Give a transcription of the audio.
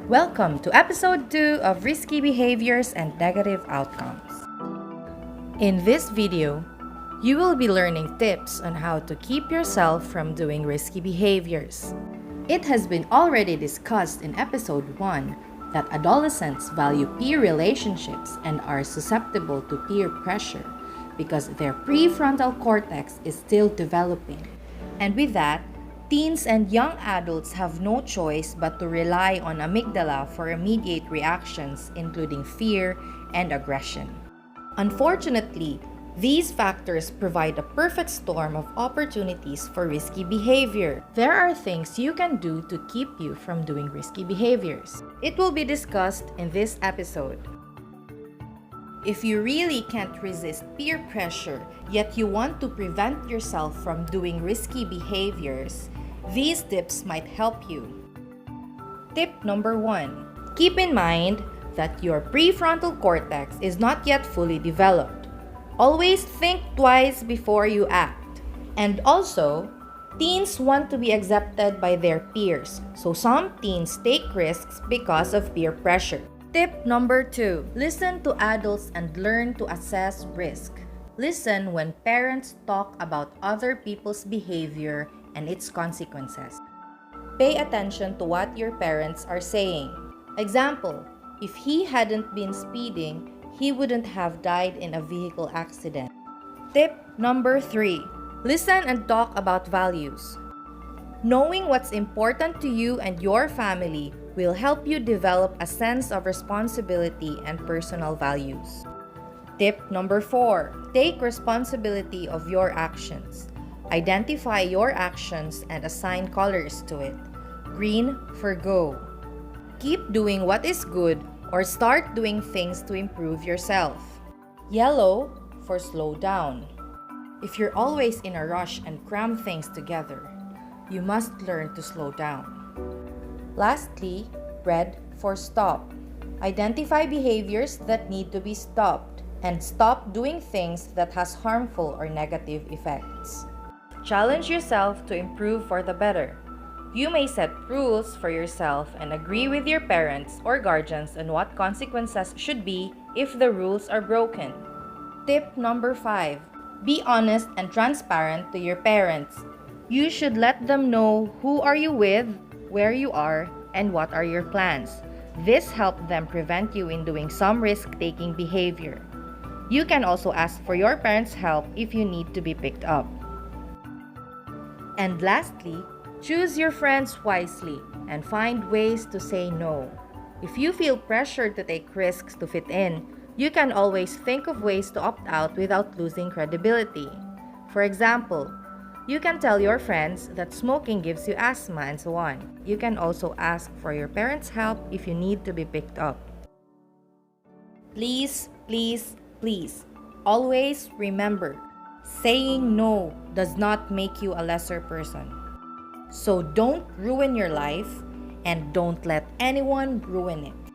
Welcome to episode 2 of Risky Behaviors and Negative Outcomes. In this video, you will be learning tips on how to keep yourself from doing risky behaviors. It has been already discussed in episode 1 that adolescents value peer relationships and are susceptible to peer pressure because their prefrontal cortex is still developing. And with that, teens and young adults have no choice but to rely on amygdala for immediate reactions, including fear and aggression. Unfortunately, these factors provide a perfect storm of opportunities for risky behavior. There are things you can do to keep you from doing risky behaviors. It will be discussed in this episode. If you really can't resist peer pressure, yet you want to prevent yourself from doing risky behaviors, these tips might help you. Tip number 1. Keep in mind that your prefrontal cortex is not yet fully developed. Always think twice before you act. And also, teens want to be accepted by their peers, so some teens take risks because of peer pressure. Tip number 2. Listen to adults and learn to assess risk. Listen when parents talk about other people's behavior and its consequences. Pay attention to what your parents are saying. Example, if he hadn't been speeding, he wouldn't have died in a vehicle accident. Tip number 3. Listen and talk about values. Knowing what's important to you and your family will help you develop a sense of responsibility and personal values. Tip number 4. Take responsibility of your actions. Identify your actions and assign colors to it. Green for go. Keep doing what is good or start doing things to improve yourself. Yellow for slow down. If you're always in a rush and cram things together, you must learn to slow down. Lastly, red for stop. Identify behaviors that need to be stopped and stop doing things that has harmful or negative effects. Challenge yourself to improve for the better. You may set rules for yourself and agree with your parents or guardians on what consequences should be if the rules are broken. Tip number 5. Be honest and transparent to your parents. You should let them know who are you with, where you are, and what are your plans. This helps them prevent you in doing some risk-taking behavior. You can also ask for your parents' help if you need to be picked up. And lastly, choose your friends wisely and find ways to say no. If you feel pressured to take risks to fit in, you can always think of ways to opt out without losing credibility. For example, you can tell your friends that smoking gives you asthma and so on. You can also ask for your parents' help if you need to be picked up. Please, please, please, always remember, saying no does not make you a lesser person. So don't ruin your life and don't let anyone ruin it.